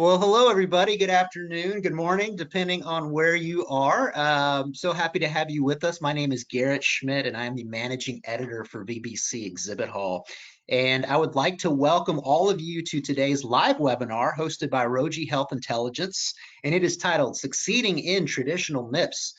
Well, hello, everybody. Good afternoon, good morning, depending on where you are. So happy to have you with us. My name is Garrett Schmidt, and I am the managing editor for BBC Exhibit Hall. And I would like to welcome all of you to today's live webinar hosted by Roji Health Intelligence, and it is titled Succeeding in Traditional MIPS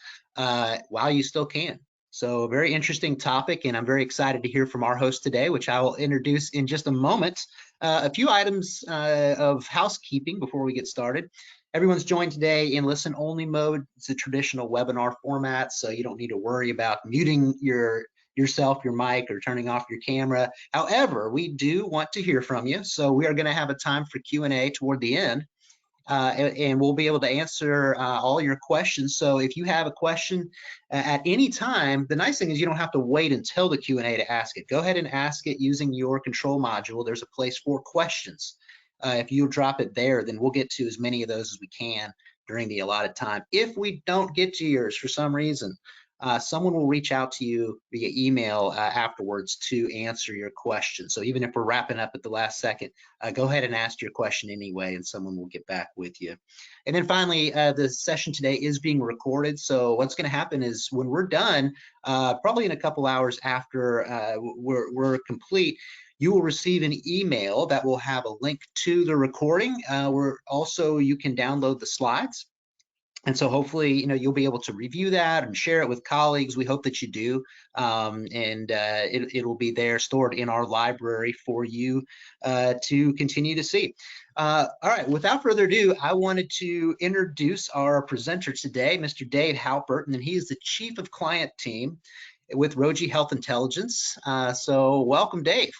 While You Still Can. So a very interesting topic, and I'm very excited to hear from our host today, which I will introduce in just a moment. A few items of housekeeping before we get started. Everyone's joined today in listen-only mode. It's a traditional webinar format, so you don't need to worry about muting yourself, your mic, or turning off your camera. However, we do want to hear from you, so we are going to have a time for Q&A toward the end. And we'll be able to answer all your questions. So if you have a question at any time, the nice thing is you don't have to wait until the Q&A to ask it. Go ahead and ask it using your control module. There's a place for questions. If you drop it there, then we'll get to as many of those as we can during the allotted time. If we don't get to yours for some reason, someone will reach out to you via email afterwards to answer your question. So even if we're wrapping up at the last second, go ahead and ask your question anyway, and someone will get back with you. And then finally, the session today is being recorded. So what's going to happen is when we're done, probably in a couple hours after we're complete, you will receive an email that will have a link to the recording where also you can download the slides. And so hopefully, you'll be able to review that and share it with colleagues. We hope that you do. It will be there stored in our library for you to continue to see. All right, without further ado, I wanted to introduce our presenter today, Mr. Dave Halpert, and he is the Chief of Client Team with Roji Health Intelligence. So welcome, Dave.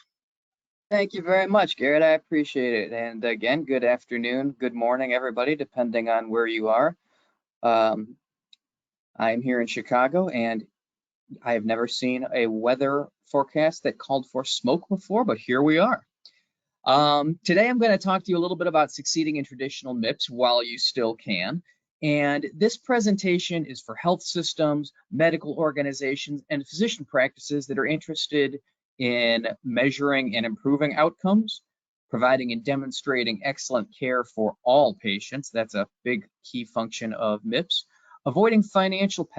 Thank you very much, Garrett. I appreciate it. And again, good afternoon, good morning, everybody, depending on where you are. I am here in Chicago, and I have never seen a weather forecast that called for smoke before, but here we are. Today, I'm going to talk to you a little bit about succeeding in traditional MIPS while you still can. And this presentation is for health systems, medical organizations, and physician practices that are interested in measuring and improving outcomes, providing and demonstrating excellent care for all patients. That's a big key function of MIPS. Avoiding financial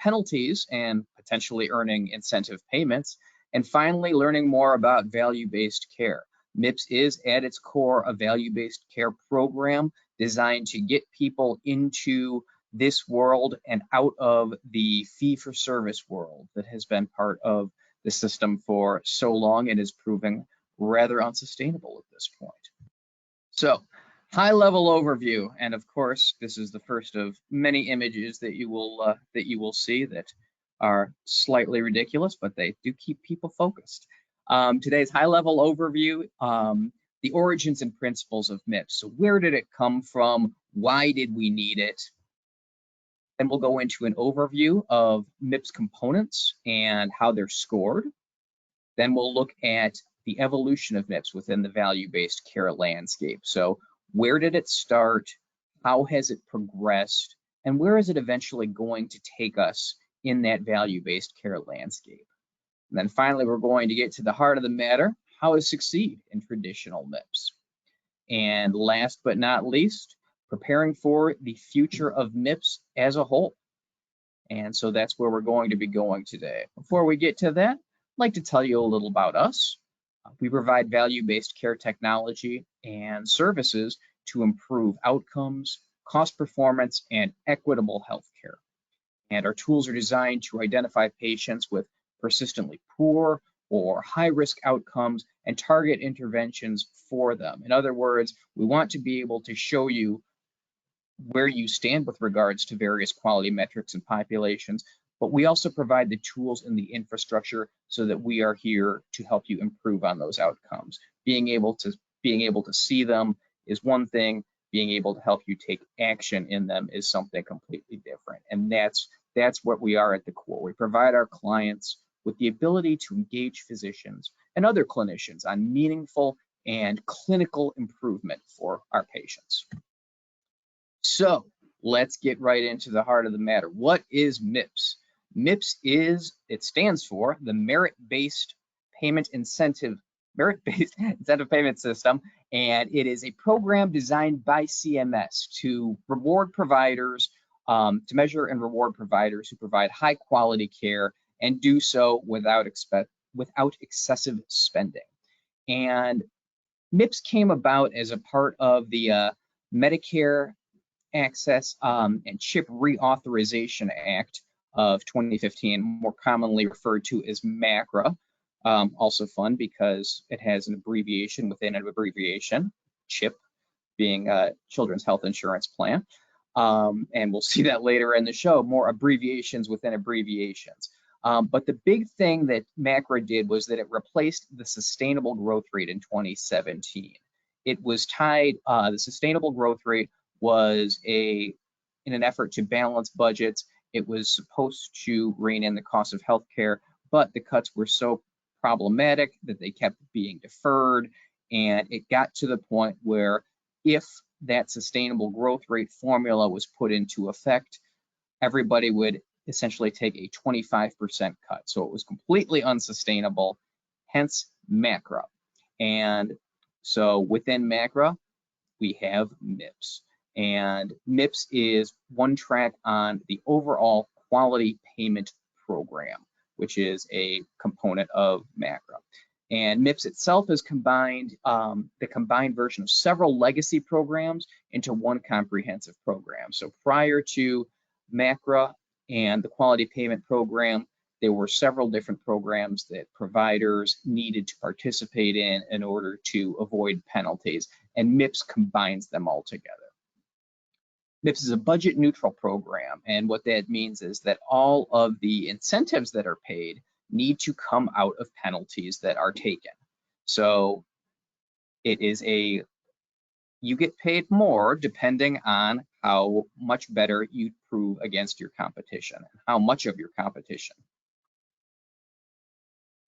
penalties and potentially earning incentive payments. And finally, learning more about value-based care. MIPS is at its core a value-based care program designed to get people into this world and out of the fee-for-service world that has been part of the system for so long and is proving rather unsustainable at this point. So, high-level overview, and of course, this is the first of many images that you will see that are slightly ridiculous, but they do keep people focused. Today's high-level overview, the origins and principles of MIPS. So, where did it come from? Why did we need it? Then we'll go into an overview of MIPS components and how they're scored. Then we'll look at the evolution of MIPS within the value-based care landscape. So where did it start? How has it progressed? And where is it eventually going to take us in that value-based care landscape? And then finally, we're going to get to the heart of the matter, how to succeed in traditional MIPS. And last but not least, preparing for the future of MIPS as a whole. And so that's where we're going to be going today. Before we get to that, I'd like to tell you a little about us. We provide value-based care technology and services to improve outcomes, cost performance, and equitable healthcare. And our tools are designed to identify patients with persistently poor or high-risk outcomes and target interventions for them. In other words, we want to be able to show you where you stand with regards to various quality metrics and populations, but we also provide the tools and the infrastructure so that we are here to help you improve on those outcomes. Being able to see them is one thing, being able to help you take action in them is something completely different. And that's what we are at the core. We provide our clients with the ability to engage physicians and other clinicians on meaningful and clinical improvement for our patients. So let's get right into the heart of the matter. What is MIPS? MIPS stands for the Merit-Based Payment Incentive merit-based incentive payment system, and it is a program designed by CMS to reward providers, to measure and reward providers who provide high quality care and do so without excessive spending. And MIPS came about as a part of the Medicare Access and CHIP Reauthorization Act of 2015, more commonly referred to as MACRA. Also fun because it has an abbreviation within an abbreviation, CHIP being Children's Health Insurance Plan. And we'll see that later in the show, more abbreviations within abbreviations. But the big thing that MACRA did was that it replaced the sustainable growth rate in 2017. It was tied, the sustainable growth rate was in an effort to balance budgets. It was supposed to rein in the cost of healthcare, but the cuts were so problematic that they kept being deferred. And it got to the point where if that sustainable growth rate formula was put into effect, everybody would essentially take a 25% cut. So it was completely unsustainable, hence MACRA. And so within MACRA, we have MIPS. And MIPS is one track on the overall quality payment program, which is a component of MACRA. And MIPS itself is combined, the combined version of several legacy programs into one comprehensive program. So prior to MACRA and the quality payment program, there were several different programs that providers needed to participate in order to avoid penalties, and MIPS combines them all together. MIPS is a budget neutral program, and what that means is that all of the incentives that are paid need to come out of penalties that are taken. So it is you get paid more depending on how much better you prove against your competition, and how much of your competition.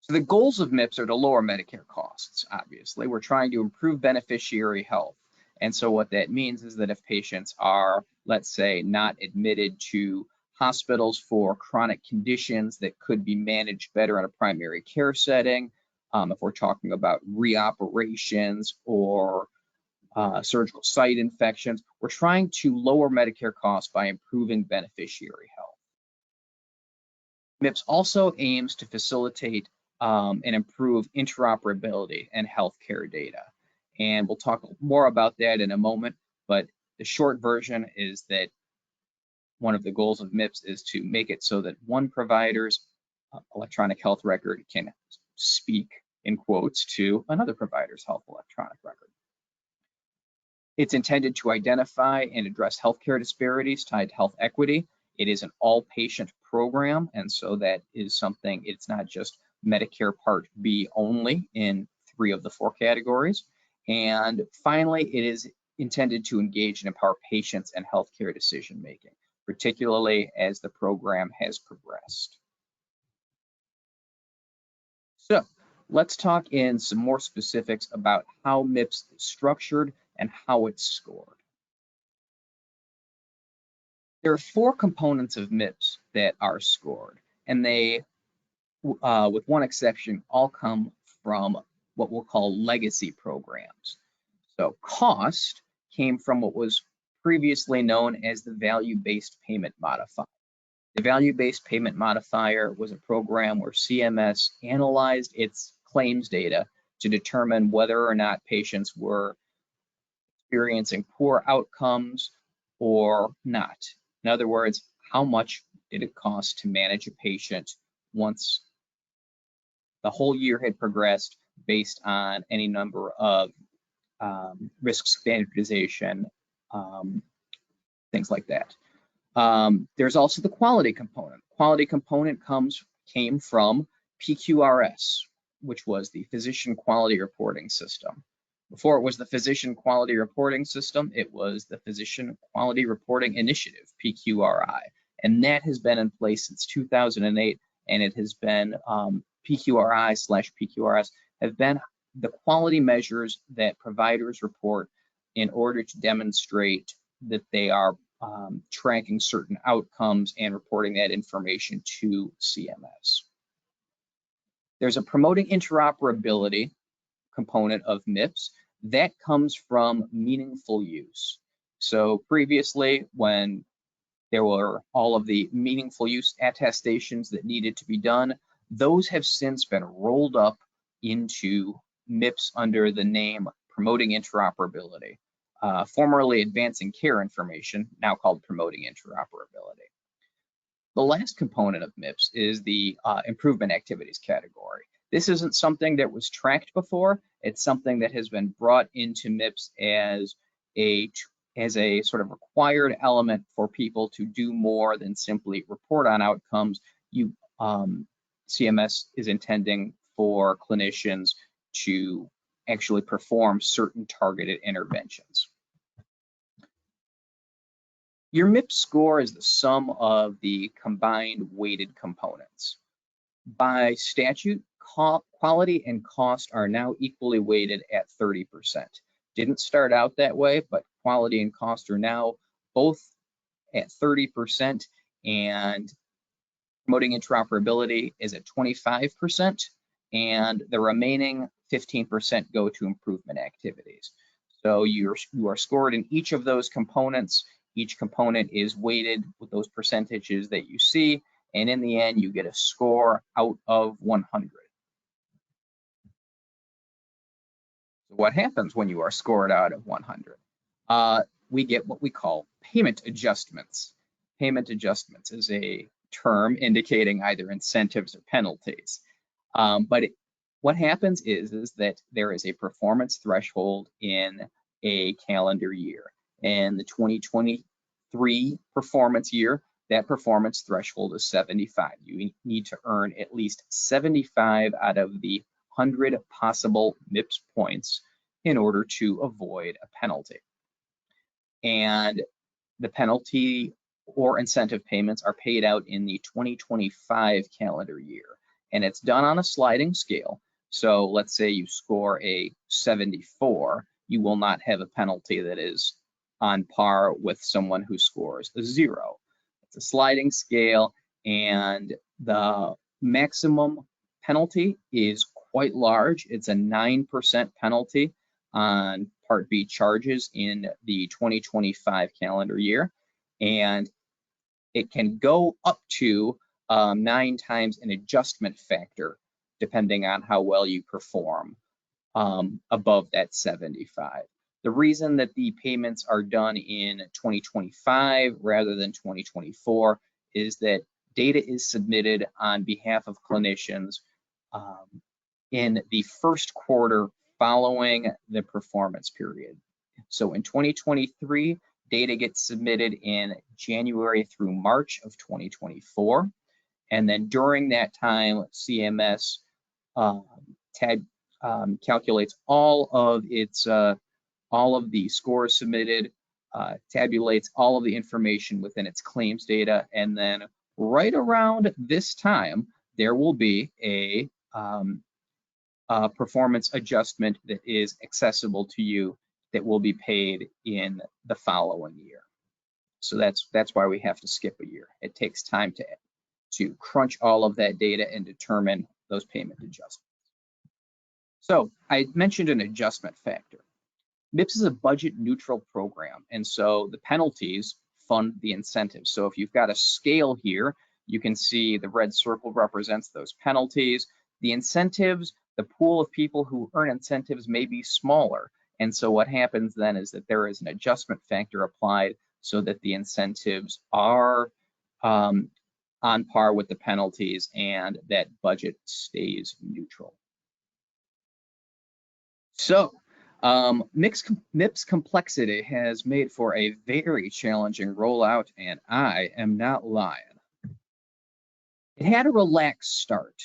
So the goals of MIPS are to lower Medicare costs, obviously. We're trying to improve beneficiary health. And so what that means is that if patients are, let's say, not admitted to hospitals for chronic conditions that could be managed better in a primary care setting, if we're talking about reoperations or surgical site infections, we're trying to lower Medicare costs by improving beneficiary health. MIPS also aims to facilitate and improve interoperability and healthcare data. And we'll talk more about that in a moment, but the short version is that one of the goals of MIPS is to make it so that one provider's electronic health record can speak, in quotes, to another provider's health electronic record. It's intended to identify and address healthcare disparities tied to health equity. It is an all-patient program, and so that is something, it's not just Medicare Part B only in 3 of the 4 categories. And finally, it is intended to engage and empower patients and healthcare decision-making, particularly as the program has progressed. So let's talk in some more specifics about how MIPS is structured and how it's scored. There are 4 components of MIPS that are scored, and they, with one exception, all come from what we'll call legacy programs. So cost came from what was previously known as the value-based payment modifier. The value-based payment modifier was a program where CMS analyzed its claims data to determine whether or not patients were experiencing poor outcomes or not. In other words, how much did it cost to manage a patient once the whole year had progressed based on any number of risk standardization, things like that. There's also the quality component. Quality component came from PQRS, which was the Physician Quality Reporting System. Before it was the Physician Quality Reporting System, it was the Physician Quality Reporting Initiative, PQRI, and that has been in place since 2008, and it has been PQRI/PQRS have been the quality measures that providers report in order to demonstrate that they are tracking certain outcomes and reporting that information to CMS. There's a promoting interoperability component of MIPS, that comes from meaningful use. So previously, when there were all of the meaningful use attestations that needed to be done, those have since been rolled up into MIPS under the name Promoting Interoperability, formerly Advancing Care Information, now called Promoting Interoperability. The last component of MIPS is the improvement activities category. This isn't something that was tracked before. It's something that has been brought into MIPS as a sort of required element for people to do more than simply report on outcomes. CMS is intending for clinicians to actually perform certain targeted interventions. Your MIPS score is the sum of the combined weighted components. By statute, quality and cost are now equally weighted at 30%. Didn't start out that way, but quality and cost are now both at 30%, and promoting interoperability is at 25%, and the remaining 15% go to improvement activities. So you are scored in each of those components. Each component is weighted with those percentages that you see, and in the end, you get a score out of 100. So what happens when you are scored out of 100? We get what we call payment adjustments. Payment adjustments is a term indicating either incentives or penalties. What happens is that there is a performance threshold in a calendar year. And the 2023 performance year, that performance threshold is 75. You need to earn at least 75 out of the 100 possible MIPS points in order to avoid a penalty. And the penalty or incentive payments are paid out in the 2025 calendar year. And it's done on a sliding scale. So let's say you score a 74, you will not have a penalty that is on par with someone who scores a 0. It's a sliding scale, and the maximum penalty is quite large. It's a 9% penalty on Part B charges in the 2025 calendar year, and it can go up to 9 times an adjustment factor, depending on how well you perform above that 75. The reason that the payments are done in 2025 rather than 2024 is that data is submitted on behalf of clinicians in the first quarter following the performance period. So in 2023, data gets submitted in January through March of 2024. And then during that time, CMS calculates all of the scores submitted, tabulates all of the information within its claims data, and then right around this time, there will be a performance adjustment that is accessible to you that will be paid in the following year. So that's why we have to skip a year. It takes time to crunch all of that data and determine those payment adjustments. So I mentioned an adjustment factor. MIPS is a budget neutral program, and so the penalties fund the incentives. So if you've got a scale here, you can see the red circle represents those penalties. The incentives, the pool of people who earn incentives may be smaller. And so what happens then is that there is an adjustment factor applied so that the incentives are on par with the penalties and that budget stays neutral. So MIPS complexity has made for a very challenging rollout, and I am not lying. It had a relaxed start.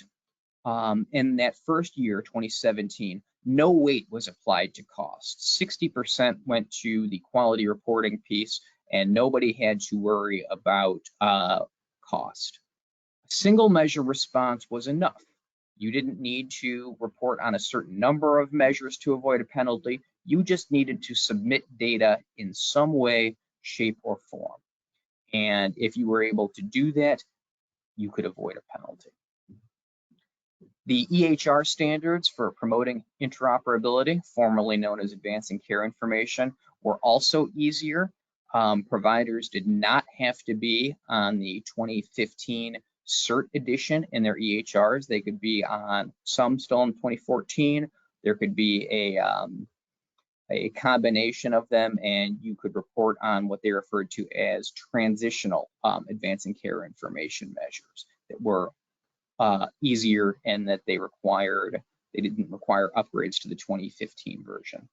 In that first year, 2017, no weight was applied to costs. 60% went to the quality reporting piece, and nobody had to worry about cost. A single measure response was enough. You didn't need to report on a certain number of measures to avoid a penalty. You just needed to submit data in some way, shape, or form. And if you were able to do that, you could avoid a penalty. The EHR standards for promoting interoperability, formerly known as advancing care information, were also easier. Providers did not have to be on the 2015 CERT edition in their EHRs. They could be on some still in 2014. There could be a combination of them, and you could report on what they referred to as transitional advancing care information measures that were easier and that they didn't require upgrades to the 2015 version.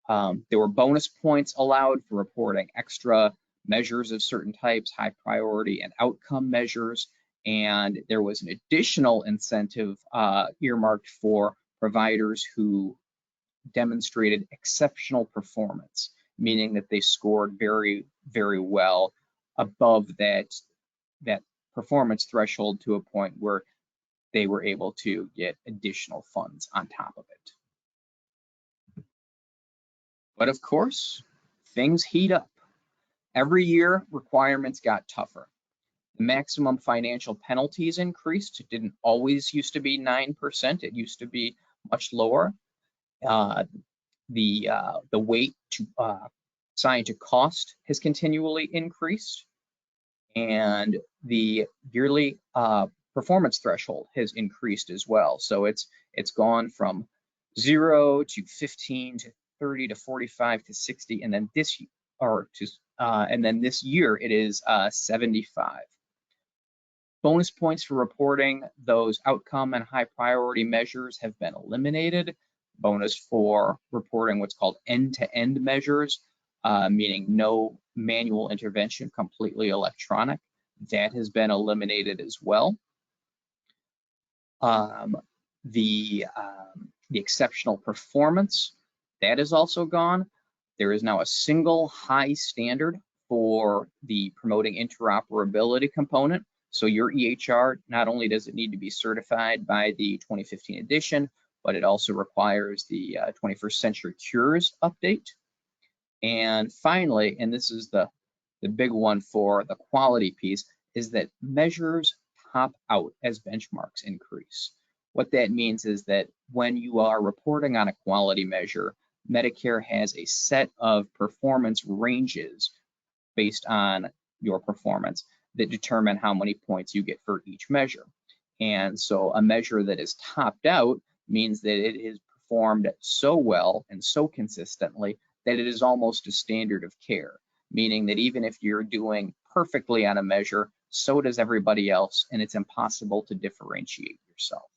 There were bonus points allowed for reporting extra measures of certain types, high priority and outcome measures, and there was an additional incentive earmarked for providers who demonstrated exceptional performance, meaning that they scored very, very well above that performance threshold to a point where they were able to get additional funds on top of it. But of course, things heat up. Every year, requirements got tougher. The maximum financial penalties increased. It didn't always used to be 9%. It used to be much lower. The weight to assigned to cost has continually increased, and the yearly performance threshold has increased as well. So it's gone from 0 to 15 to 30 to 45 to 60, and then this year it is 75. Bonus points for reporting those outcome and high priority measures have been eliminated. Bonus for reporting what's called end-to-end measures, meaning no manual intervention, completely electronic. That has been eliminated as well. The exceptional performance, that is also gone. There is now a single high standard for the promoting interoperability component. So your EHR, not only does it need to be certified by the 2015 edition, but it also requires the 21st Century Cures update. And finally, and this is the big one for the quality piece, is that measures top out as benchmarks increase. What that means is that when you are reporting on a quality measure, Medicare has a set of performance ranges based on your performance that determine how many points you get for each measure. And so a measure that is topped out means that it is performed so well and so consistently that it is almost a standard of care, meaning that even if you're doing perfectly on a measure, so does everybody else, and it's impossible to differentiate yourself.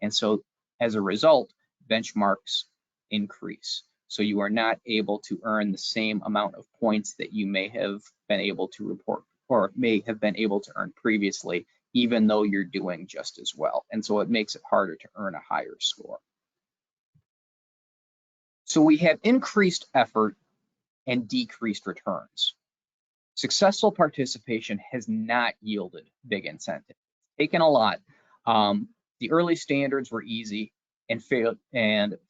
And so as a result, benchmarks increase. So you are not able to earn the same amount of points that you may have been able to report or may have been able to earn previously, even though you're doing just as well. And so it makes it harder to earn a higher score. So we have increased effort and decreased returns. Successful participation has not yielded big incentive. It's taken a lot. The early standards were easy and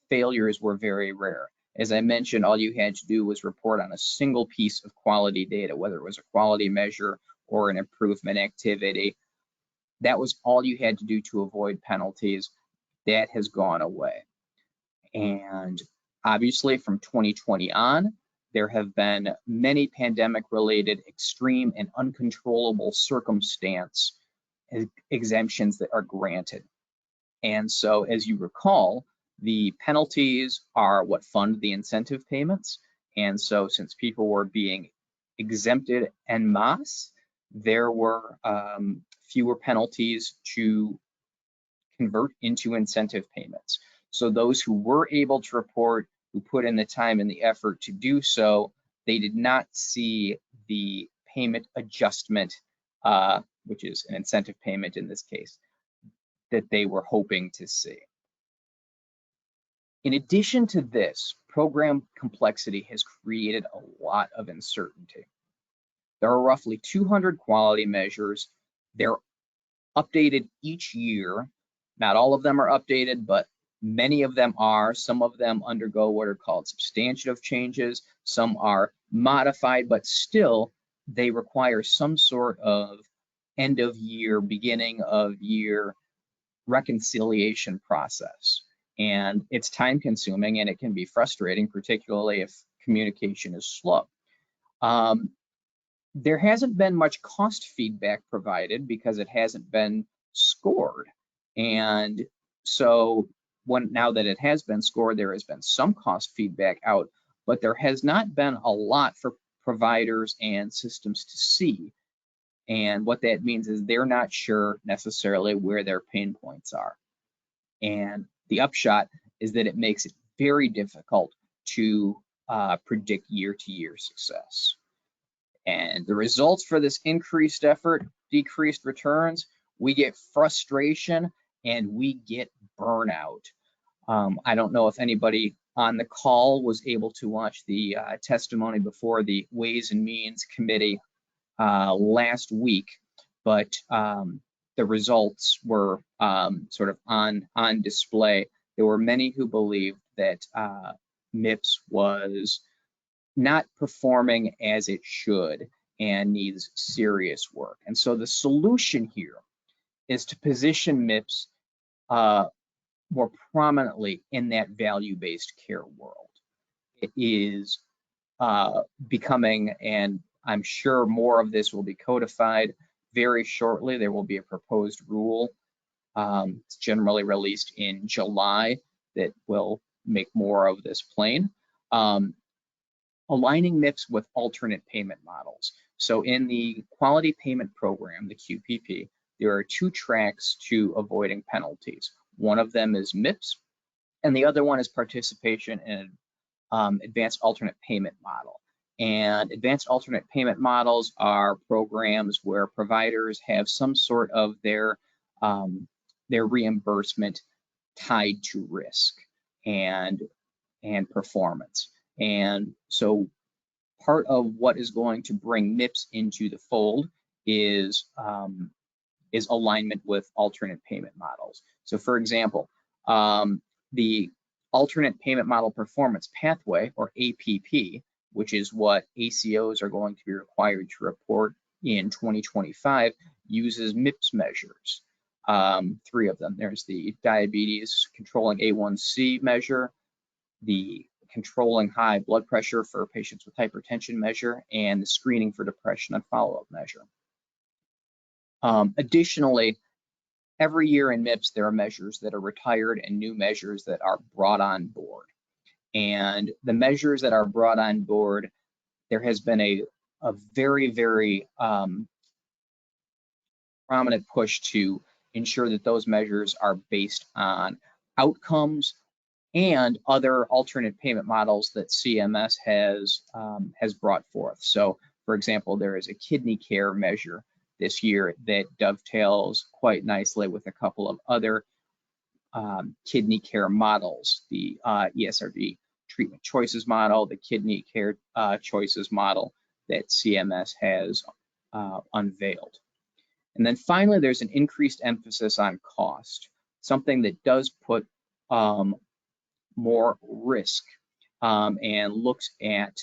failures were very rare. As I mentioned, all you had to do was report on a single piece of quality data, whether it was a quality measure or an improvement activity. That was all you had to do to avoid penalties. That has gone away. And obviously from 2020 on, there have been many pandemic-related extreme and uncontrollable circumstance exemptions that are granted. And so as you recall, the penalties are what fund the incentive payments. And so since people were being exempted en masse, there were fewer penalties to convert into incentive payments. So those who were able to report, who put in the time and the effort to do so, they did not see the payment adjustment, which is an incentive payment in this case, that they were hoping to see. In addition to this, program complexity has created a lot of uncertainty. There are roughly 200 quality measures. They're updated each year. Not all of them are updated, but many of them are. Some of them undergo what are called substantive changes. Some are modified, but still they require some sort of end of year, beginning of year reconciliation process. And it's time consuming and it can be frustrating, particularly if communication is slow. There hasn't been much cost feedback provided because it hasn't been scored. And so now that it has been scored, there has been some cost feedback out, but there has not been a lot for providers and systems to see. And what that means is they're not sure necessarily where their pain points are. And the upshot is that it makes it very difficult to predict year-to-year success. And the results for this increased effort, decreased returns, we get frustration and we get burnout. I don't know if anybody on the call was able to watch the testimony before the Ways and Means Committee last week, but the results were sort of on display. There were many who believed that MIPS was not performing as it should and needs serious work. And so the solution here is to position MIPS more prominently in that value-based care world. It is becoming, and I'm sure more of this will be codified very shortly. There will be a proposed rule. It's generally released in July that will make more of this plain. Aligning MIPS with alternate payment models. So in the quality payment program, the QPP, there are two tracks to avoiding penalties. One of them is MIPS, and the other one is participation in advanced alternate payment model. And advanced alternate payment models are programs where providers have some sort of their reimbursement tied to risk and performance. And so part of what is going to bring MIPS into the fold is alignment with alternate payment models. So for example, the alternate payment model performance pathway, or APP, which is what ACOs are going to be required to report in 2025, uses MIPS measures. 3 of them. There's the diabetes controlling A1C measure, the controlling high blood pressure for patients with hypertension measure, and the screening for depression and follow-up measure. Additionally, every year in MIPS, there are measures that are retired and new measures that are brought on board. And the measures that are brought on board, there has been a very, very prominent push to ensure that those measures are based on outcomes and other alternate payment models that CMS has brought forth. So, for example, there is a kidney care measure this year that dovetails quite nicely with a couple of other kidney care models, the ESRD treatment choices model, the kidney care choices model that CMS has unveiled. And then finally, there's an increased emphasis on cost, something that does put more risk and looks at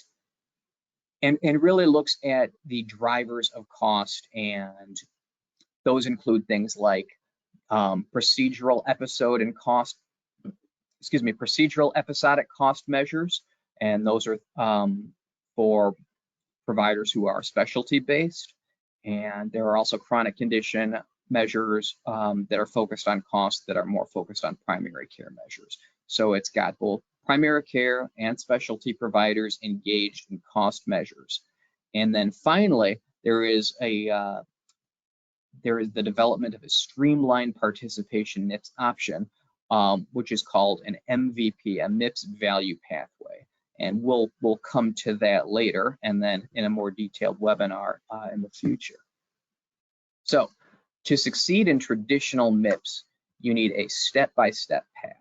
and really looks at the drivers of cost, and those include things like procedural episodic cost measures, and those are for providers who are specialty based. And there are also chronic condition measures that are focused on cost that are more focused on primary care measures. So it's got both primary care and specialty providers engaged in cost measures. And then finally, there is the development of a streamlined participation MIPS option, which is called an MVP, a MIPS value pathway. And we'll come to that later, and then in a more detailed webinar in the future. So to succeed in traditional MIPS, you need a step-by-step path.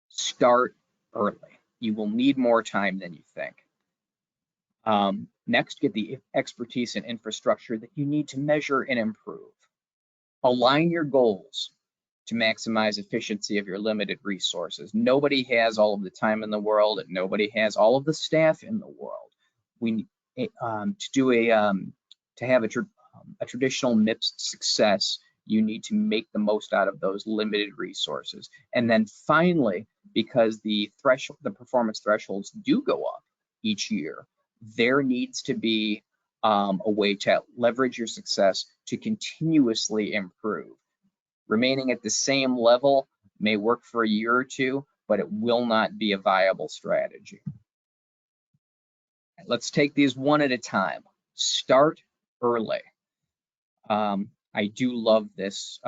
Start early. You will need more time than you think. Next, get the expertise and infrastructure that you need to measure and improve. Align your goals to maximize efficiency of your limited resources. Nobody has all of the time in the world, and nobody has all of the staff in the world. We to have a traditional MIPS success, you need to make the most out of those limited resources. And then finally, because the performance thresholds do go up each year, there needs to be a way to leverage your success to continuously improve. Remaining at the same level may work for a year or two, but it will not be a viable strategy. Let's take these one at a time. Start early. I do love this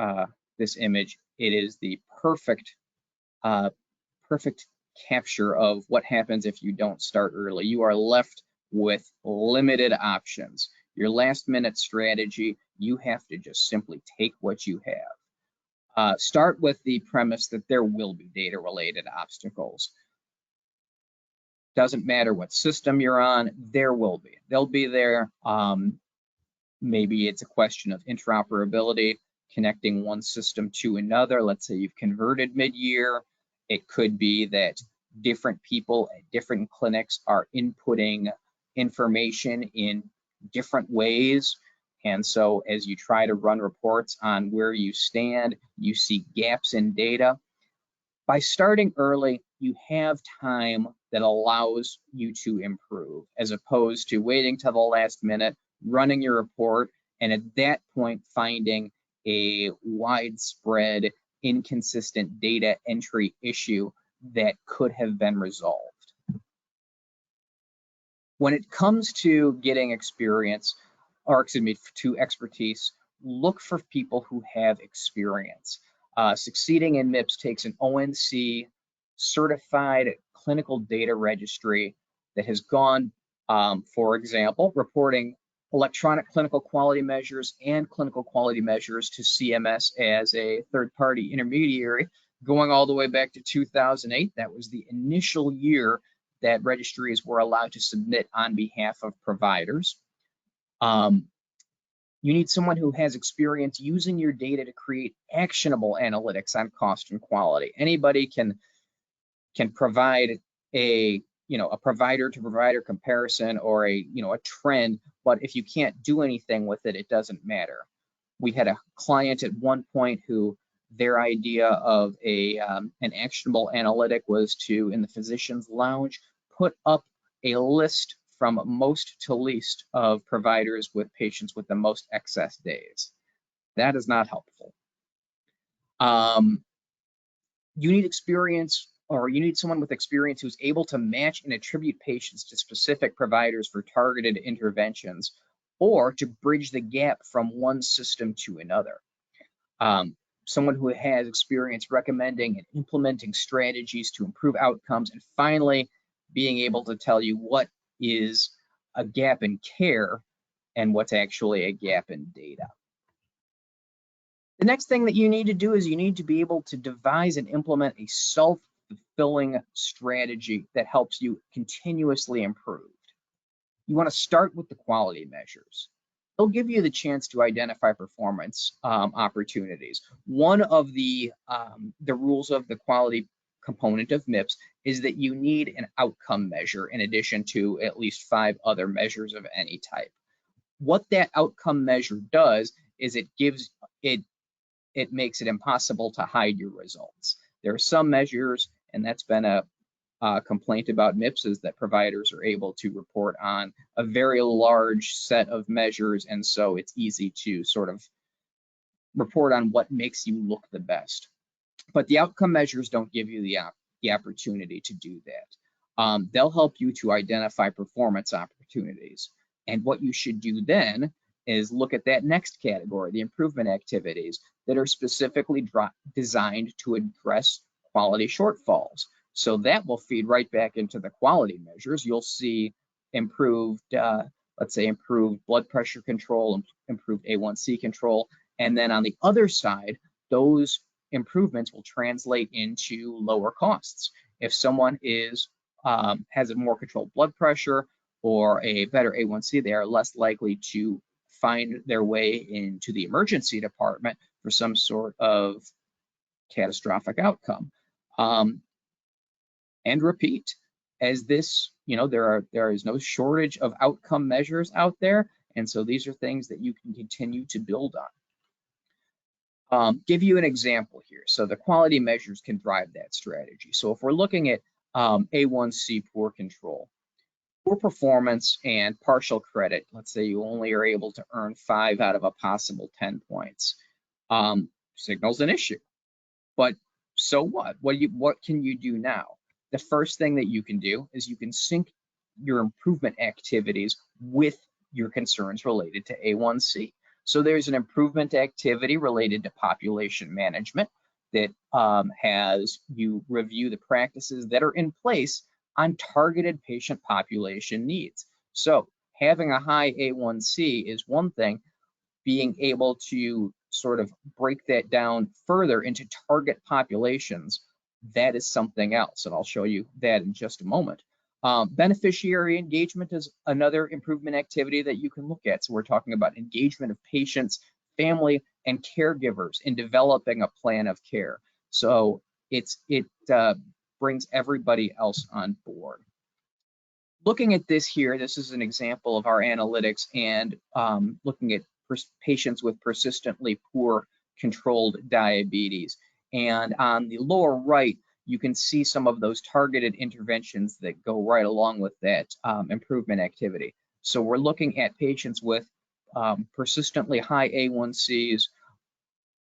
this image. It is the perfect perfect capture of what happens if you don't start early. You are left with limited options. Your last minute strategy, you have to just simply take what you have. Start with the premise that there will be data related obstacles. Doesn't matter what system you're on, there will be. They'll be there. Maybe it's a question of interoperability, connecting one system to another. Let's say you've converted mid-year. It could be that different people at different clinics are inputting information in different ways. And so as you try to run reports on where you stand, you see gaps in data. By starting early, you have time that allows you to improve, as opposed to waiting till the last minute, running your report, and at that point finding a widespread inconsistent data entry issue that could have been resolved. When it comes to getting experience, or excuse me, to expertise, look for people who have experience. Succeeding in MIPS takes an ONC certified clinical data registry that has gone, for example, reporting electronic clinical quality measures and clinical quality measures to CMS as a third-party intermediary, going all the way back to 2008. That was the initial year that registries were allowed to submit on behalf of providers. You need someone who has experience using your data to create actionable analytics on cost and quality. Anybody can provide a provider to provider comparison or a trend, but if you can't do anything with it, it doesn't matter. We had a client at one point who their idea of an actionable analytic was to, in the physician's lounge, put up a list from most to least of providers with patients with the most excess days. That is not helpful. You need experience, or you need someone with experience who's able to match and attribute patients to specific providers for targeted interventions, or to bridge the gap from one system to another. Someone who has experience recommending and implementing strategies to improve outcomes, and finally, being able to tell you what is a gap in care and what's actually a gap in data. The next thing that you need to do is you need to be able to devise and implement a self-fulfilling strategy that helps you continuously improve. You want to start with the quality measures. They'll give you the chance to identify performance opportunities. One of the rules of the quality component of MIPS is that you need an outcome measure in addition to at least 5 other measures of any type. What that outcome measure does is it makes it impossible to hide your results. There are some measures, and that's been a complaint about MIPS, is that providers are able to report on a very large set of measures, and so it's easy to sort of report on what makes you look the best. But the outcome measures don't give you the opportunity to do that. They'll help you to identify performance opportunities. And what you should do then is look at that next category, the improvement activities that are specifically designed to address quality shortfalls. So that will feed right back into the quality measures. You'll see improved, let's say improved blood pressure control, improved A1C control. And then on the other side, those improvements will translate into lower costs. If someone has a more controlled blood pressure or a better A1C, they are less likely to find their way into the emergency department for some sort of catastrophic outcome. And repeat, as this, there is no shortage of outcome measures out there, and so these are things that you can continue to build on. Give you an example here. So the quality measures can drive that strategy. So if we're looking at A1C poor control, poor performance and partial credit, let's say you only are able to earn 5 out of a possible 10 points, signals an issue. But so what? What can you do now? The first thing that you can do is you can sync your improvement activities with your concerns related to A1C. So there's an improvement activity related to population management that has you review the practices that are in place on targeted patient population needs. So having a high A1C is one thing. Being able to sort of break that down further into target populations, that is something else, and I'll show you that in just a moment. Beneficiary engagement is another improvement activity that you can look at. So we're talking about engagement of patients, family, and caregivers in developing a plan of care. So it brings everybody else on board. Looking at this here, this is an example of our analytics and looking at patients with persistently poor controlled diabetes. And on the lower right, you can see some of those targeted interventions that go right along with that improvement activity. So we're looking at patients with persistently high A1Cs,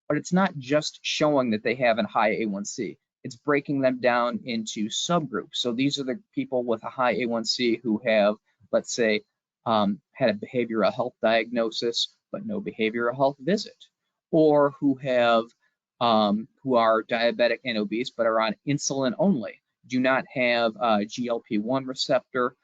but it's not just showing that they have a high A1C. It's breaking them down into subgroups. So these are the people with a high A1C who have, let's say, had a behavioral health diagnosis, but no behavioral health visit, or who have who are diabetic and obese, but are on insulin only, do not have a GLP-1 receptor,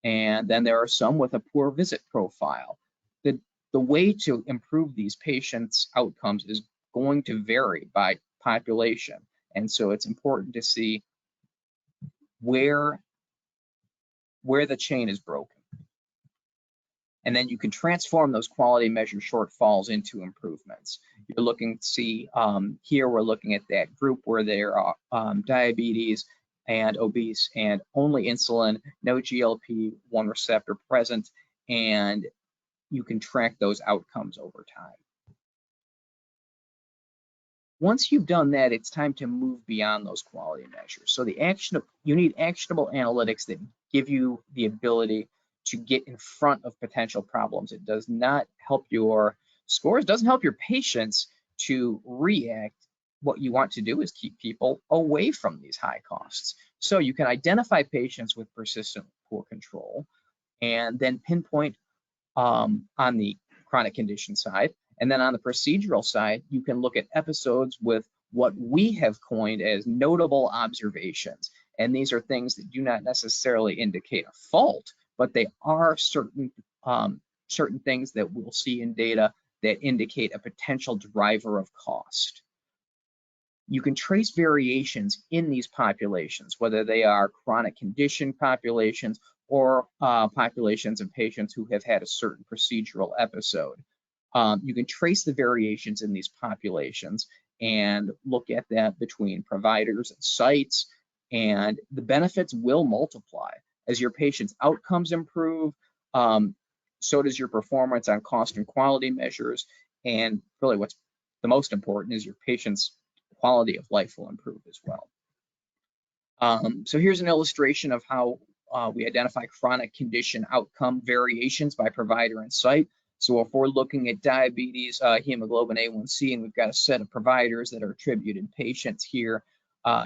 and then there are some with a poor visit profile. The way to improve these patients' outcomes is going to vary by population, and so it's important to see where the chain is broken. And then you can transform those quality measure shortfalls into improvements. You're looking to see, here we're looking at that group where there are diabetes and obese and only insulin, no GLP-1 receptor present, and you can track those outcomes over time. Once you've done that, it's time to move beyond those quality measures. So you need actionable analytics that give you the ability to get in front of potential problems. It does not help your scores, doesn't help your patients to react. What you want to do is keep people away from these high costs. So you can identify patients with persistent poor control and then pinpoint on the chronic condition side. And then on the procedural side, you can look at episodes with what we have coined as notable observations. And these are things that do not necessarily indicate a fault, but they are certain things that we'll see in data that indicate a potential driver of cost. You can trace variations in these populations, whether they are chronic condition populations or populations of patients who have had a certain procedural episode. You can trace the variations in these populations and look at that between providers and sites, and the benefits will multiply. As your patients' outcomes improve, so does your performance on cost and quality measures, and really what's the most important is your patients' quality of life will improve as well. So here's an illustration of how we identify chronic condition outcome variations by provider and site. So if we're looking at diabetes, hemoglobin A1C, and we've got a set of providers that are attributed patients here,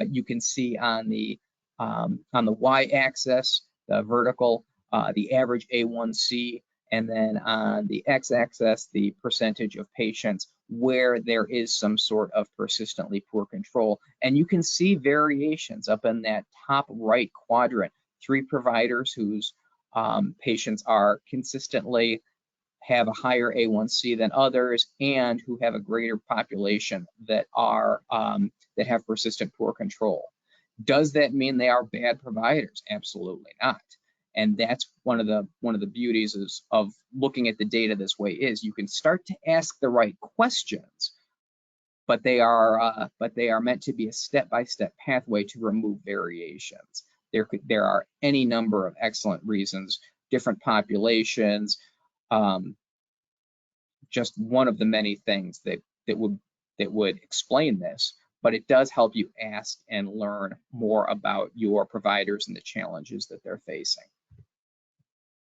you can see on the y-axis, the vertical, the average A1C, and then on the x-axis, the percentage of patients where there is some sort of persistently poor control. And you can see variations up in that top right quadrant, 3 providers whose patients are consistently have a higher A1C than others and who have a greater population that are that have persistent poor control. Does that mean they are bad providers? Absolutely not. And that's one of the beauties of looking at the data this way is you can start to ask the right questions, but they are meant to be a step-by-step pathway to remove variations. There are any number of excellent reasons, different populations, just one of the many things that that would explain this, but it does help you ask and learn more about your providers and the challenges that they're facing.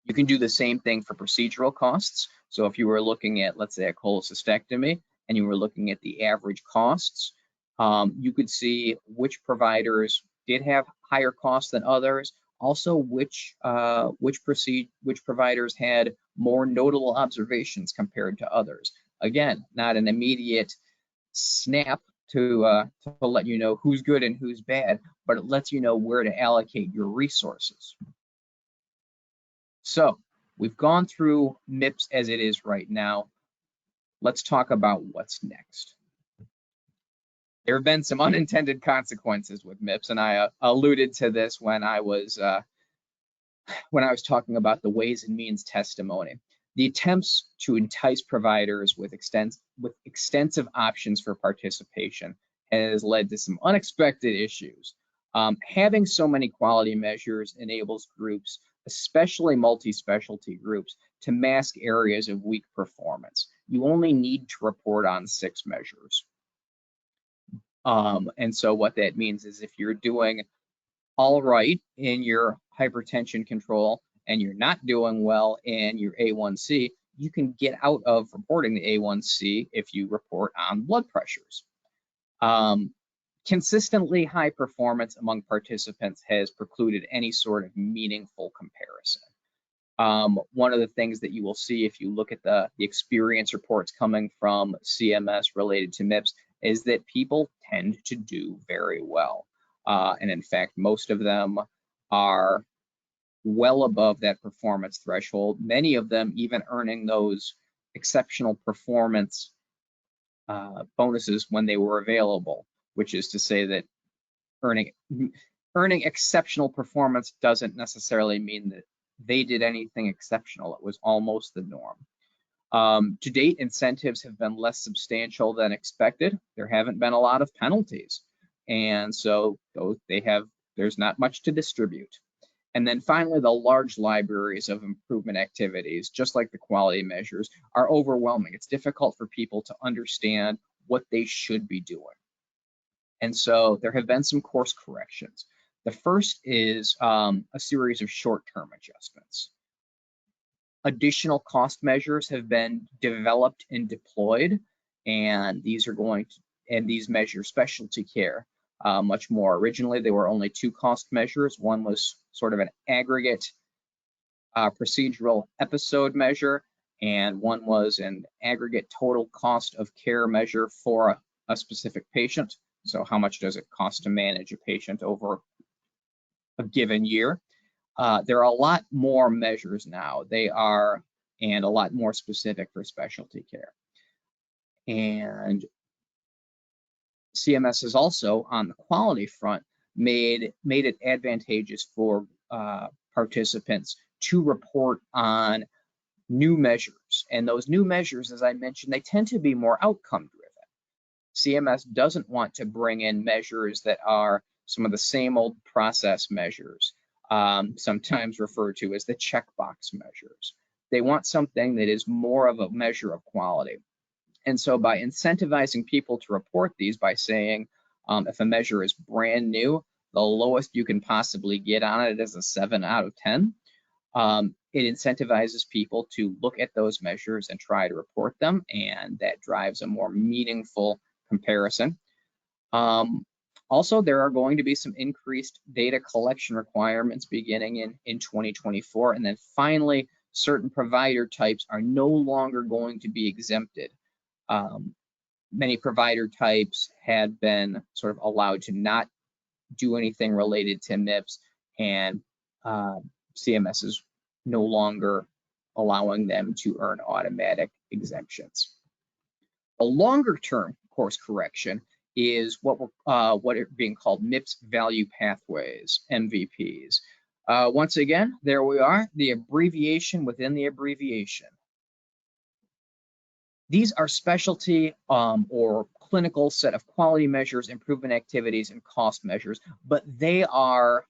You can do the same thing for procedural costs. So if you were looking at, let's say, a cholecystectomy, and you were looking at the average costs, you could see which providers did have higher costs than others. Also, which providers had more notable observations compared to others. Again, not an immediate snap to let you know who's good and who's bad, but it lets you know where to allocate your resources. So we've gone through MIPS as it is right now. Let's talk about what's next. There have been some unintended consequences with MIPS, and I alluded to this when I was talking about the Ways and Means testimony. The attempts to entice providers with extensive options for participation has led to some unexpected issues. Having so many quality measures enables groups, especially multi-specialty groups, to mask areas of weak performance. You only need to report on 6 measures. And so what that means is if you're doing all right in your hypertension control and you're not doing well in your A1C, you can get out of reporting the A1C if you report on blood pressures. Consistently high performance among participants has precluded any sort of meaningful comparison. One of the things that you will see if you look at the experience reports coming from CMS related to MIPS is that people tend to do very well. And in fact, most of them are well above that performance threshold, many of them even earning those exceptional performance bonuses when they were available, which is to say that earning exceptional performance doesn't necessarily mean that they did anything exceptional. It was almost the norm. To date, incentives have been less substantial than expected. There haven't been a lot of penalties. And so there's not much to distribute. And then finally, the large libraries of improvement activities, just like the quality measures, are overwhelming. It's difficult for people to understand what they should be doing. And so there have been some course corrections. The first is a series of short-term adjustments. Additional cost measures have been developed and deployed, and these measure specialty care much more. Originally, there were only 2 cost measures. One was sort of an aggregate procedural episode measure, and one was an aggregate total cost of care measure for a specific patient. So how much does it cost to manage a patient over a given year? There are a lot more measures now. And a lot more specific for specialty care. And CMS has also, on the quality front, made it advantageous for participants to report on new measures. And those new measures, as I mentioned, they tend to be more outcome driven. CMS doesn't want to bring in measures that are some of the same old process measures, sometimes referred to as the checkbox measures. They want something that is more of a measure of quality. And so by incentivizing people to report these by saying, if a measure is brand new, the lowest you can possibly get on it is a 7 out of 10. It incentivizes people to look at those measures and try to report them, and that drives a more meaningful comparison. Also, there are going to be some increased data collection requirements beginning in 2024. And then finally, certain provider types are no longer going to be exempted. Many provider types had been sort of allowed to not do anything related to MIPS, and CMS is no longer allowing them to earn automatic exemptions. A longer term course correction is what are being called MIPS value pathways, MVPs. Once again, there we are, the abbreviation within the abbreviation. These are specialty or clinical set of quality measures, improvement activities, and cost measures, but they are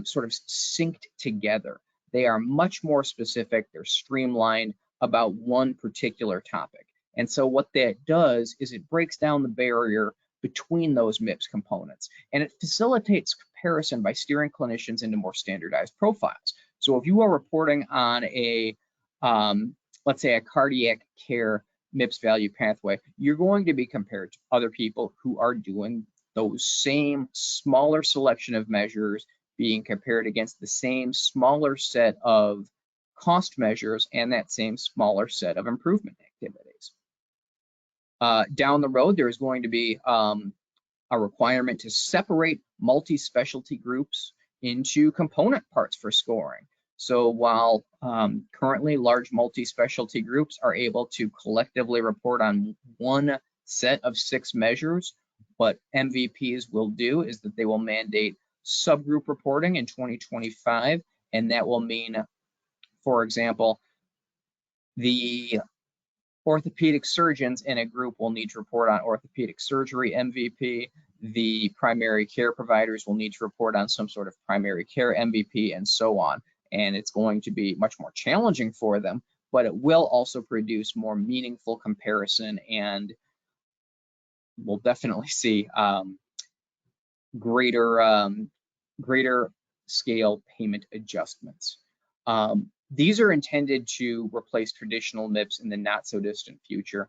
sort of synced together. They are much more specific, they're streamlined about one particular topic. And so what that does is it breaks down the barrier between those MIPS components, and it facilitates comparison by steering clinicians into more standardized profiles. So if you are reporting on a, let's say a cardiac care MIPS value pathway, you're going to be compared to other people who are doing those same smaller selection of measures, being compared against the same smaller set of cost measures and that same smaller set of improvement activities. Down the road, there's going to be a requirement to separate multi-specialty groups into component parts for scoring. So while currently large multi-specialty groups are able to collectively report on one set of 6 measures, what MVPs will do is that they will mandate subgroup reporting in 2025, and that will mean, for example, the orthopedic surgeons in a group will need to report on orthopedic surgery MVP. The primary care providers will need to report on some sort of primary care MVP, and so on. And it's going to be much more challenging for them, but it will also produce more meaningful comparison, and we'll definitely see greater scale payment adjustments. These are intended to replace traditional MIPS in the not so distant future,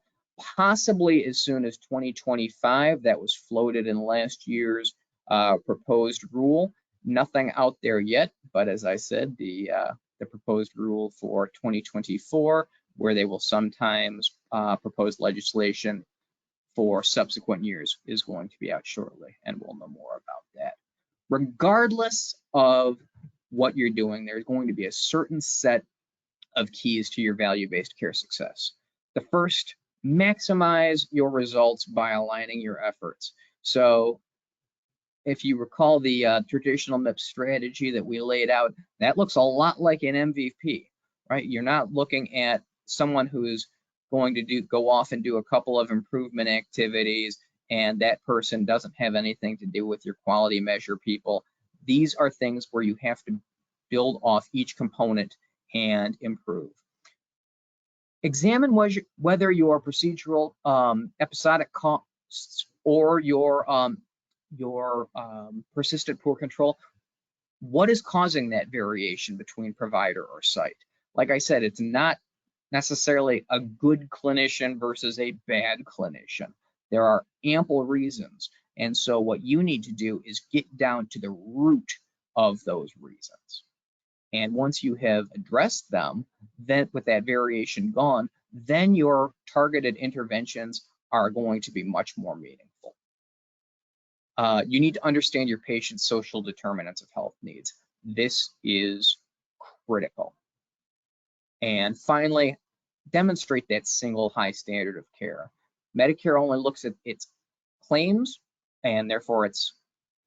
possibly as soon as 2025. That was floated in last year's proposed rule. Nothing out there yet, but as I said, the proposed rule for 2024, where they will sometimes propose legislation for subsequent years, is going to be out shortly, and we'll know more about that. Regardless of what you're doing, there's going to be a certain set of keys to your value-based care success. The first, maximize your results by aligning your efforts. So if you recall the traditional MIPS strategy that we laid out, that looks a lot like an MVP, right? You're not looking at someone who's going to go off and do a couple of improvement activities, and that person doesn't have anything to do with your quality measure people. These are things where you have to build off each component and improve. Examine whether your procedural episodic costs or your persistent poor control, what is causing that variation between provider or site? Like I said, it's not necessarily a good clinician versus a bad clinician. There are ample reasons. And so what you need to do is get down to the root of those reasons. And once you have addressed them, then with that variation gone, then your targeted interventions are going to be much more meaningful. You need to understand your patient's social determinants of health needs. This is critical. And finally, demonstrate that single high standard of care. Medicare only looks at its claims, and therefore its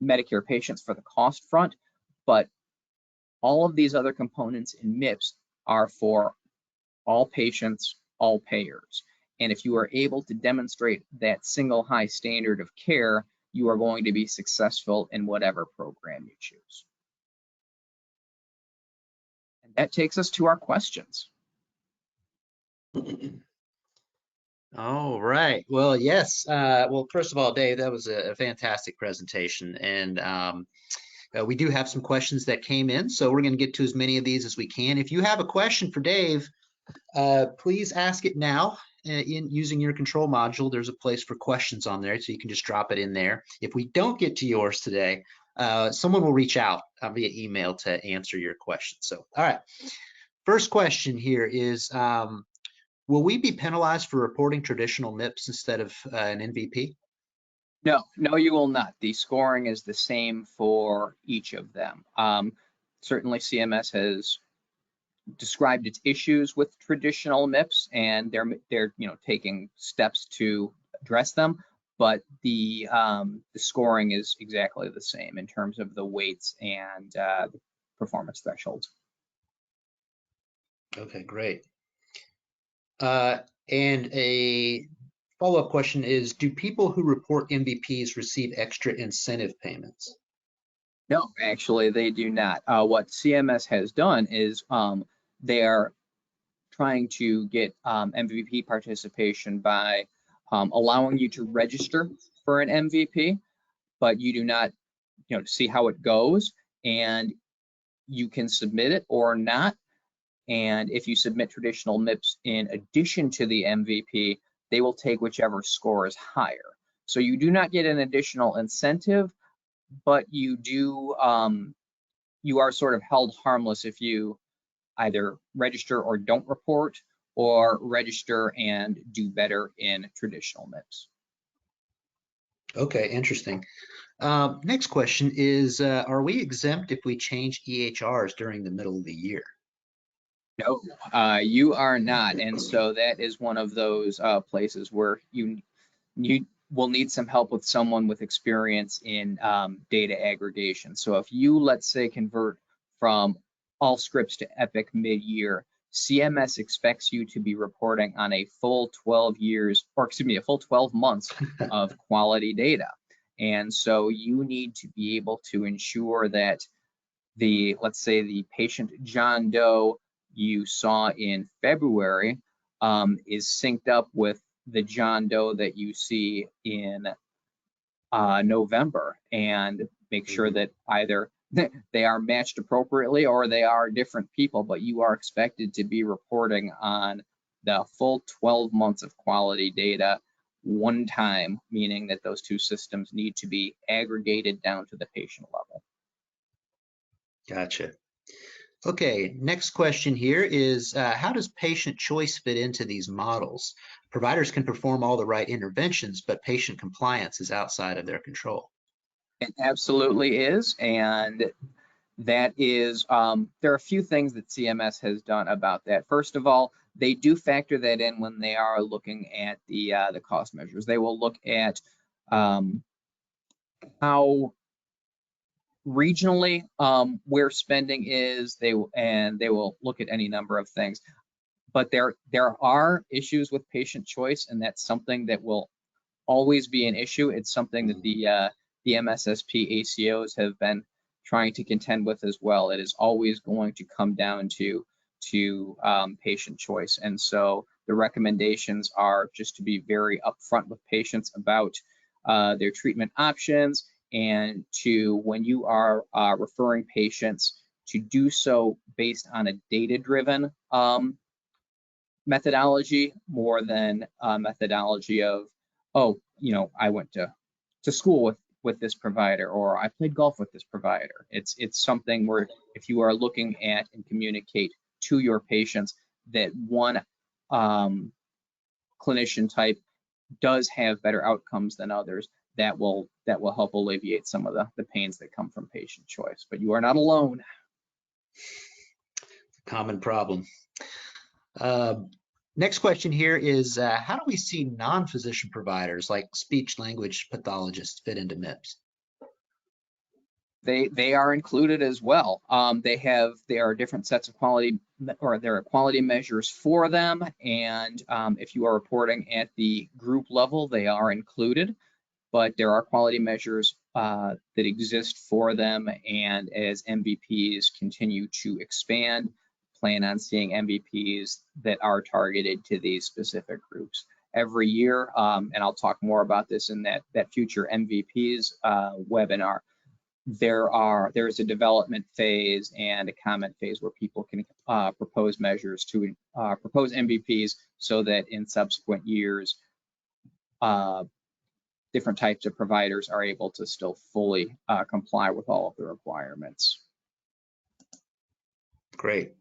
Medicare patients for the cost front, but all of these other components in MIPS are for all patients, all payers. And if you are able to demonstrate that single high standard of care, you are going to be successful in whatever program you choose. And that takes us to our questions. All right. Well, yes. Well, first of all, Dave, that was a fantastic presentation. And we do have some questions that came in, so we're going to get to as many of these as we can. If you have a question for Dave, please ask it now in using your control module. There's a place for questions on there, so you can just drop it in there. If we don't get to yours today, someone will reach out via email to answer your question. So, all right. First question here is, will we be penalized for reporting traditional MIPS instead of an MVP? No, you will not. The scoring is the same for each of them. Certainly CMS has described its issues with traditional MIPS, and they're taking steps to address them, but the scoring is exactly the same in terms of the weights and the performance thresholds. Okay, great. And a follow-up question is, do people who report MVPs receive extra incentive payments? No, actually they do not. What CMS has done is they are trying to get MVP participation by allowing you to register for an MVP, but you do not, see how it goes, and you can submit it or not. And if you submit traditional MIPS in addition to the MVP, they will take whichever score is higher. So you do not get an additional incentive, but you do, you are sort of held harmless if you either register or don't report, or register and do better in traditional MIPS. Okay, interesting. Next question is, are we exempt if we change EHRs during the middle of the year? No, you are not. And so that is one of those places where you will need some help with someone with experience in data aggregation. So if you, let's say, convert from Allscripts to Epic mid-year, CMS expects you to be reporting on a full 12 years, or excuse me, a full 12 months of quality data. And so you need to be able to ensure that let's say the patient John Doe you saw in February is synced up with the John Doe that you see in November, and make sure that either they are matched appropriately or they are different people, but you are expected to be reporting on the full 12 months of quality data one time, meaning that those two systems need to be aggregated down to the patient level. Gotcha. Okay, next question here is, how does patient choice fit into these models? Providers can perform all the right interventions, but patient compliance is outside of their control. It absolutely is, and that is, there are a few things that CMS has done about that. First of all, they do factor that in when they are looking at the cost measures. They will look at how regionally where spending is. They will look at any number of things. But there are issues with patient choice, and that's something that will always be an issue. It's something that the MSSP ACOs have been trying to contend with as well. It is always going to come down to patient choice, and so the recommendations are just to be very upfront with patients about their treatment options, and to, when you are referring patients, to do so based on a data-driven methodology more than a methodology of, oh, I went to school with this provider, or I played golf with this provider. It's something where if you are looking at and communicate to your patients that one clinician type does have better outcomes than others, that will help alleviate some of the pains that come from patient choice. But you are not alone. Common problem. Next question here is, how do we see non-physician providers like speech language pathologists fit into MIPS? They are included as well. There are different sets of quality, or there are quality measures for them, and if you are reporting at the group level, they are included. But there are quality measures that exist for them, and as MVPs continue to expand, plan on seeing MVPs that are targeted to these specific groups every year. And I'll talk more about this in that future MVPs webinar. There is a development phase and a comment phase where people can propose measures to propose MVPs, so that in subsequent years, different types of providers are able to still fully comply with all of the requirements. Great.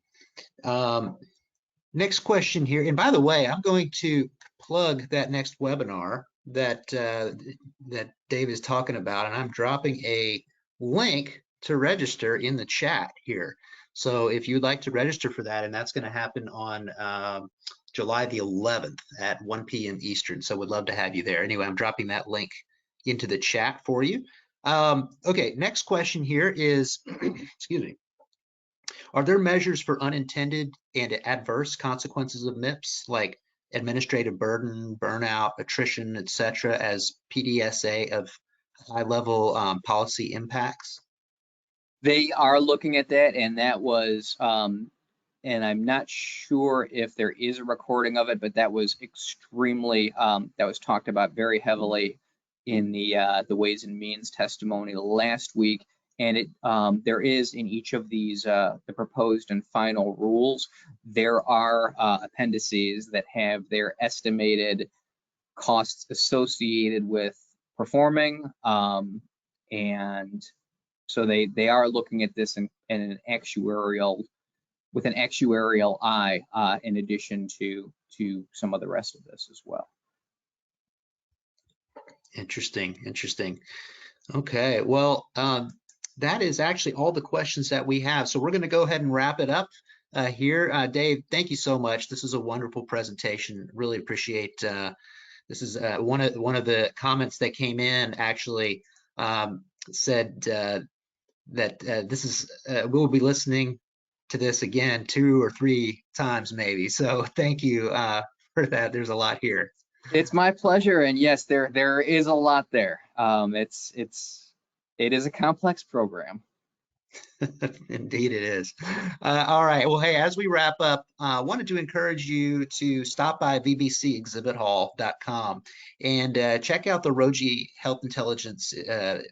Next question here, and by the way, I'm going to plug that next webinar that that Dave is talking about, and I'm dropping a link to register in the chat here. So if you'd like to register for that, and that's going to happen on July the 11th at 1 p.m. Eastern. So we'd love to have you there. Anyway, I'm dropping that link into the chat for you. Okay, next question here is, excuse me, are there measures for unintended and adverse consequences of MIPS, like administrative burden, burnout, attrition, etc., as PDSA of high-level policy impacts? They are looking at that, and that was and I'm not sure if there is a recording of it, but that was extremely, that was talked about very heavily in the Ways and Means testimony last week. And it, there is in each of these, the proposed and final rules, there are appendices that have their estimated costs associated with performing, and so they are looking at this in an actuarial, with an actuarial eye, in addition to some of the rest of this as well. Interesting, interesting. Okay, well, that is actually all the questions that we have. So we're going to go ahead and wrap it up here. Dave, thank you so much. This is a wonderful presentation. Really appreciate. This is one of the comments that came in actually said that this is we'll be listening to this again 2 or 3 times maybe. So thank you for that. There's a lot here. It's my pleasure, and yes, there is a lot there. It is a complex program. Indeed it is. All right. Well, hey, as we wrap up, I wanted to encourage you to stop by vbcexhibithall.com and check out the Roji Health Intelligence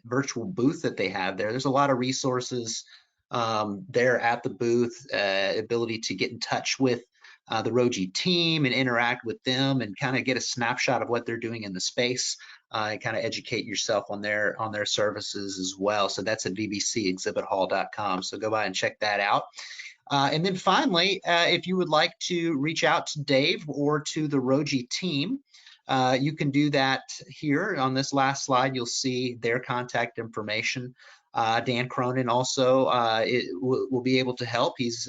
virtual booth that they have there. There's a lot of resources there at the booth, ability to get in touch with the Roji team and interact with them and kind of get a snapshot of what they're doing in the space. And kind of educate yourself on their services as well. So that's at vbcexhibithall.com. So go by and check that out. And then finally, if you would like to reach out to Dave or to the Roji team, you can do that here on this last slide. You'll see their contact information. Dan Cronin also will be able to help. He's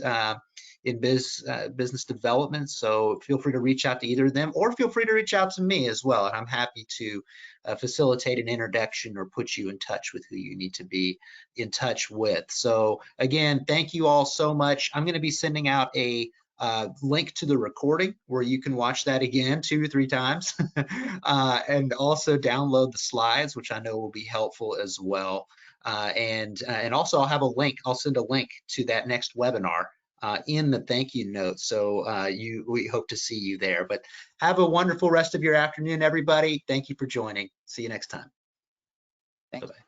in business development, so feel free to reach out to either of them, or feel free to reach out to me as well, and I'm happy to facilitate an introduction or put you in touch with who you need to be in touch with. So again, thank you all so much. I'm going to be sending out a link to the recording where you can watch that again 2 or 3 times and also download the slides, which I know will be helpful as well. And also I'll have a link. I'll send a link to that next webinar in the thank you note. So we hope to see you there. But have a wonderful rest of your afternoon, everybody. Thank you for joining. See you next time. Thanks. Bye-bye.